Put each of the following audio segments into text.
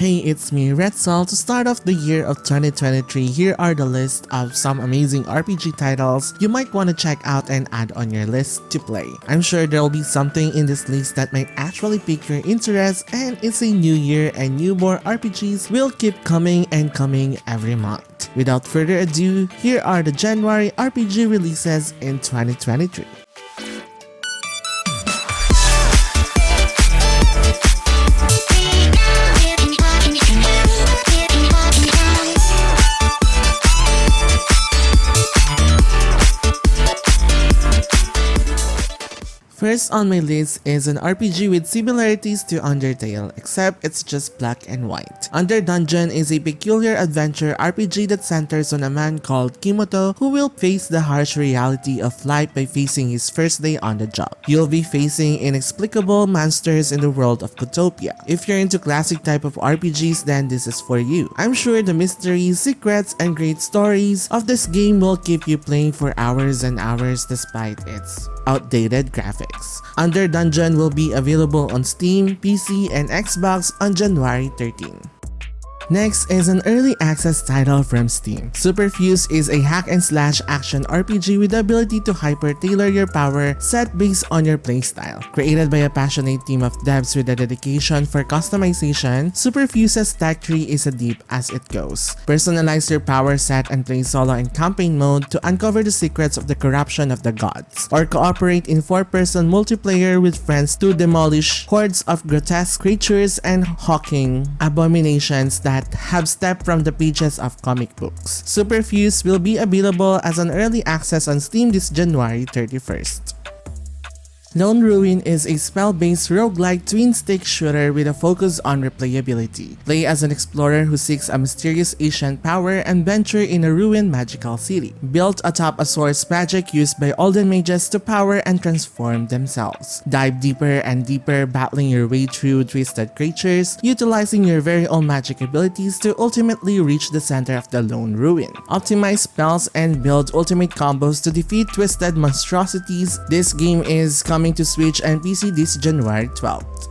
Hey, it's me, Red Sol. To start off the year of 2023, here are the list of some amazing RPG titles you might want to check out and add on your list to play. I'm sure there'll be something in this list that might actually pique your interest, and it's a new year and new more RPGs will keep coming and coming every month. Without further ado, here are the January RPG releases in 2023. First on my list is an RPG with similarities to Undertale, except it's just black and white. UnderDungeon is a peculiar adventure RPG that centers on a man called Kimoto who will face the harsh reality of life by facing his first day on the job. You'll be facing inexplicable monsters in the world of Utopia. If you're into classic type of RPGs, then this is for you. I'm sure the mysteries, secrets, and great stories of this game will keep you playing for hours and hours despite its outdated graphics. UnderDungeon will be available on Steam, PC, and Xbox on January 13. Next is an early access title from Steam. Superfuse is a hack-and-slash action RPG with the ability to hyper-tailor your power set based on your playstyle. Created by a passionate team of devs with a dedication for customization, Superfuse's tech tree is as deep as it goes. Personalize your power set and play solo in campaign mode to uncover the secrets of the corruption of the gods, or cooperate in 4-person multiplayer with friends to demolish hordes of grotesque creatures and hulking abominations that have stepped from the pages of comic books. Superfuse will be available as an early access on Steam this January 31st. Lone Ruin is a spell-based roguelike twin-stick shooter with a focus on replayability. Play as an explorer who seeks a mysterious ancient power and venture in a ruined magical city, built atop a source magic used by olden mages to power and transform themselves. Dive deeper and deeper, battling your way through twisted creatures, utilizing your very own magic abilities to ultimately reach the center of the Lone Ruin. Optimize spells and build ultimate combos to defeat twisted monstrosities. This game is coming to Switch and PC this January 12th.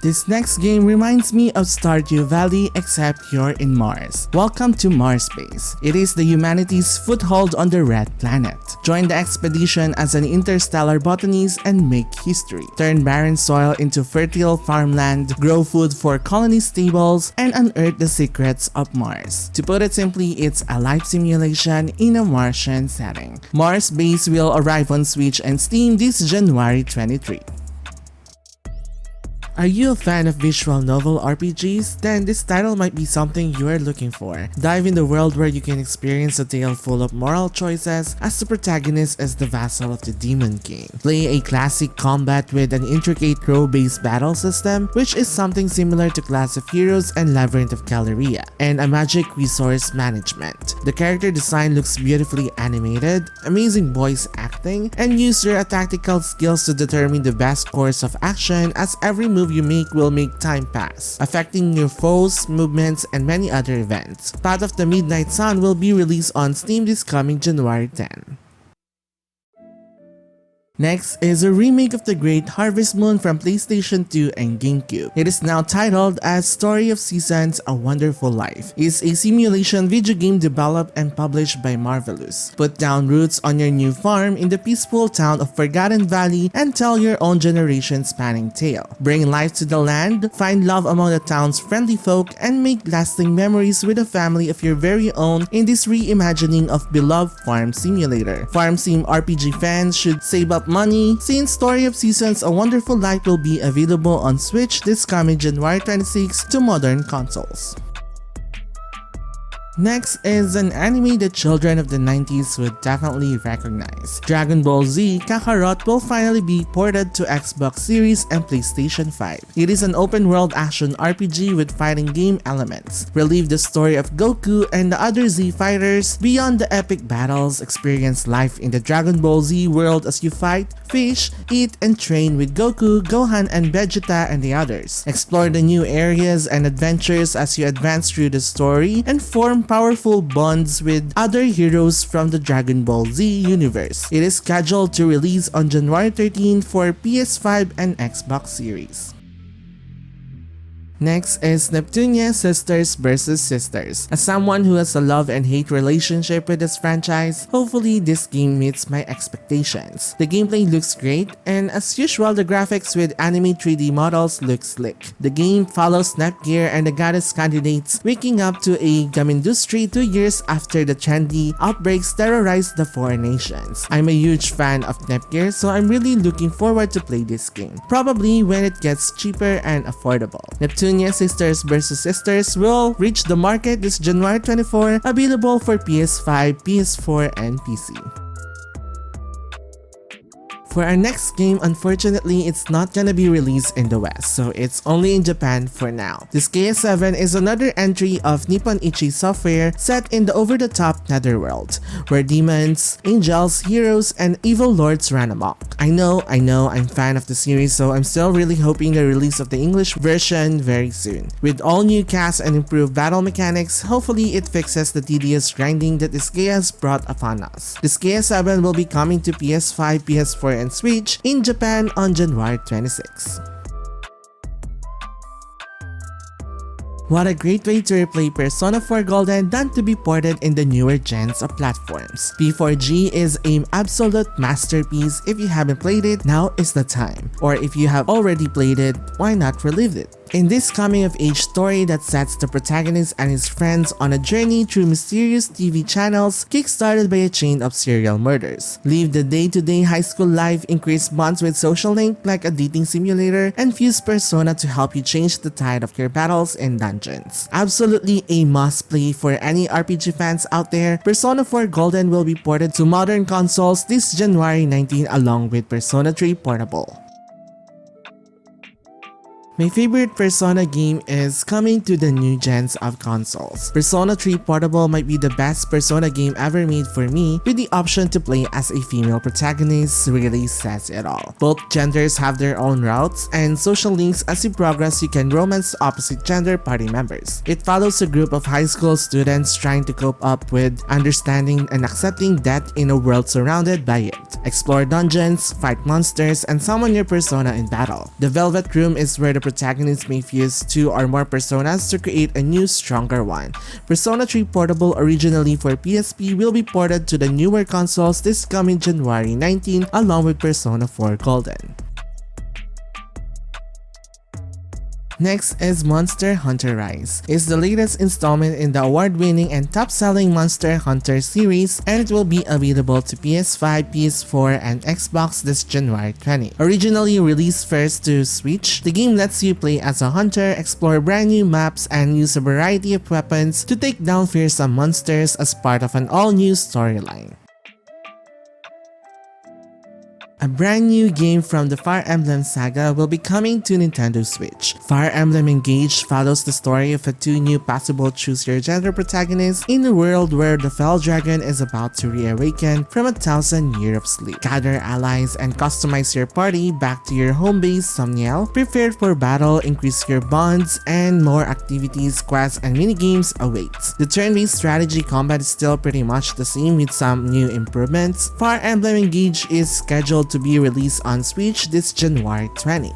This next game reminds me of Stardew Valley, except you're in Mars. Welcome to Mars Base. It is the humanity's foothold on the Red Planet. Join the expedition as an interstellar botanist and make history. Turn barren soil into fertile farmland, grow food for colony stables, and unearth the secrets of Mars. To put it simply, it's a life simulation in a Martian setting. Mars Base will arrive on Switch and Steam this January 23. Are you a fan of visual novel RPGs? Then this title might be something you are looking for. Dive in the world where you can experience a tale full of moral choices as the protagonist is the vassal of the Demon King. Play a classic combat with an intricate row-based battle system, which is something similar to Class of Heroes and Labyrinth of Caleria, and a magic resource management. The character design looks beautifully animated, amazing voice acting, and use your tactical skills to determine the best course of action, as every move you make will make time pass, affecting your foes, movements, and many other events. Path of the Midnight Sun will be released on Steam this coming January 10. Next is a remake of the Great Harvest Moon from PlayStation 2 and GameCube. It is now titled as Story of Seasons: A Wonderful Life. It is a simulation video game developed and published by Marvelous. Put down roots on your new farm in the peaceful town of Forgotten Valley and tell your own generation-spanning tale. Bring life to the land, find love among the town's friendly folk, and make lasting memories with a family of your very own in this reimagining of beloved Farm Simulator. Farm Sim RPG fans should save up money, since Story of Seasons: A Wonderful Life will be available on Switch this coming January 26 to modern consoles. Next is an anime that children of the 90s would definitely recognize. Dragon Ball Z Kakarot will finally be ported to Xbox Series and PlayStation 5. It is an open-world action RPG with fighting game elements. Relive the story of Goku and the other Z fighters beyond the epic battles. Experience life in the Dragon Ball Z world as you fight, fish, eat, and train with Goku, Gohan, and Vegeta and the others. Explore the new areas and adventures as you advance through the story and form powerful bonds with other heroes from the Dragon Ball Z universe. It is scheduled to release on January 13 for PS5 and Xbox Series. Next is Neptunia Sisters vs. Sisters. As someone who has a love and hate relationship with this franchise, hopefully this game meets my expectations. The gameplay looks great, and as usual the graphics with anime 3D models look slick. The game follows Nepgear and the goddess candidates waking up to a gamindustry 2 years after the trendy outbreaks terrorized the four nations. I'm a huge fan of Nepgear, so I'm really looking forward to play this game, probably when it gets cheaper and affordable. Neptunia Sisters vs. Sisters will reach the market this January 24, available for PS5, PS4, and PC. For our next game, unfortunately, it's not gonna be released in the West, so it's only in Japan for now. Disgaea 7 is another entry of Nippon Ichi Software set in the over-the-top netherworld, where demons, angels, heroes, and evil lords run amok. I know, I'm fan of the series, so I'm still really hoping the release of the English version very soon. With all new cast and improved battle mechanics, hopefully it fixes the tedious grinding that Disgaea has brought upon us. Disgaea 7 will be coming to PS5, PS4, and Switch in Japan on January 26. What a great way to replay Persona 4 Golden than to be ported in the newer gens of platforms. P4G is an absolute masterpiece. If you haven't played it, now is the time. Or if you have already played it, why not relive it? In this coming-of-age story that sets the protagonist and his friends on a journey through mysterious TV channels kick-started by a chain of serial murders. Live the day-to-day high school life, increase bonds with social link like a dating simulator, and fuse Persona to help you change the tide of your battles in dungeons. Absolutely a must-play for any RPG fans out there. Persona 4 Golden will be ported to modern consoles this January 19 along with Persona 3 Portable. My favorite Persona game is coming to the new gens of consoles. Persona 3 Portable might be the best Persona game ever made for me, with the option to play as a female protagonist really says it all. Both genders have their own routes and social links. As you progress, you can romance opposite gender party members. It follows a group of high school students trying to cope up with understanding and accepting death in a world surrounded by it. Explore dungeons, fight monsters, and summon your persona in battle. The Velvet Room is where the protagonist may fuse 2 or more personas to create a new, stronger one. Persona 3 Portable, originally for PSP, will be ported to the newer consoles this coming January 19 along with Persona 4 Golden. Next is Monster Hunter Rise. It's the latest installment in the award-winning and top-selling Monster Hunter series, and it will be available to PS5, PS4, and Xbox this January 20. Originally released first to Switch, the game lets you play as a hunter, explore brand new maps, and use a variety of weapons to take down fearsome monsters as part of an all-new storyline. A brand new game from the Fire Emblem saga will be coming to Nintendo Switch. Fire Emblem Engage follows the story of 2 new possible choose-your-gender protagonists in a world where the Fell Dragon is about to reawaken from 1,000 years of sleep. Gather allies and customize your party back to your home base Somniel. Prepare for battle, increase your bonds, and more activities, quests, and minigames await. The turn-based strategy combat is still pretty much the same with some new improvements. Fire Emblem Engage is scheduled to be released on Switch this January 20.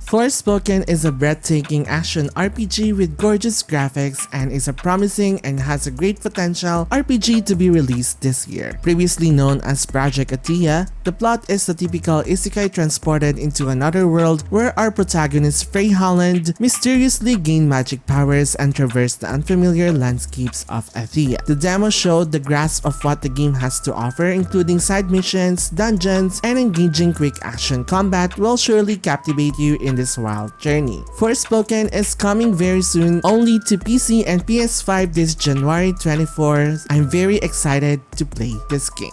Forspoken is a breathtaking action RPG with gorgeous graphics and is a promising and has a great potential RPG to be released this year. Previously known as Project Atia, the plot is the typical isekai transported into another world where our protagonist Frey Holland mysteriously gain magic powers and traverse the unfamiliar landscapes of Athia. The demo showed the grasp of what the game has to offer, including side missions, dungeons, and engaging quick action combat will surely captivate you in this wild journey. Forspoken is coming very soon, only to PC and PS5 this January 24. I'm very excited to play this game.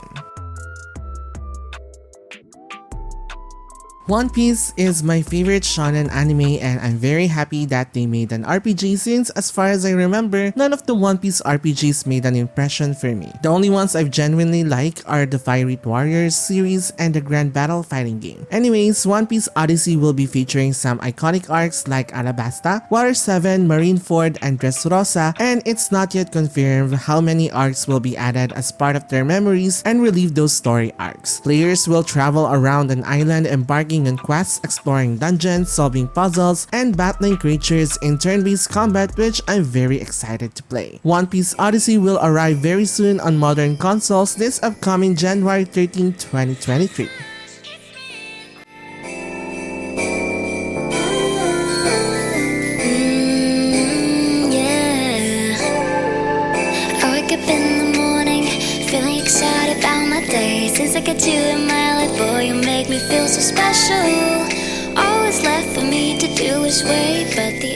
One Piece is my favorite shonen anime, and I'm very happy that they made an RPG since, as far as I remember, none of the One Piece RPGs made an impression for me. The only ones I've genuinely liked are the Fiery Warriors series and the Grand Battle fighting game. Anyways, One Piece Odyssey will be featuring some iconic arcs like Alabasta, Water 7, Marineford, and Dressrosa, and it's not yet confirmed how many arcs will be added as part of their memories and relive those story arcs. Players will travel around an island embarking embarking on quests, exploring dungeons, solving puzzles, and battling creatures in turn-based combat, which I'm very excited to play. One Piece Odyssey will arrive very soon on modern consoles this upcoming January 13, 2023. Since I got you in my life, boy, you make me feel so special. All that's left for me to do is wait, but the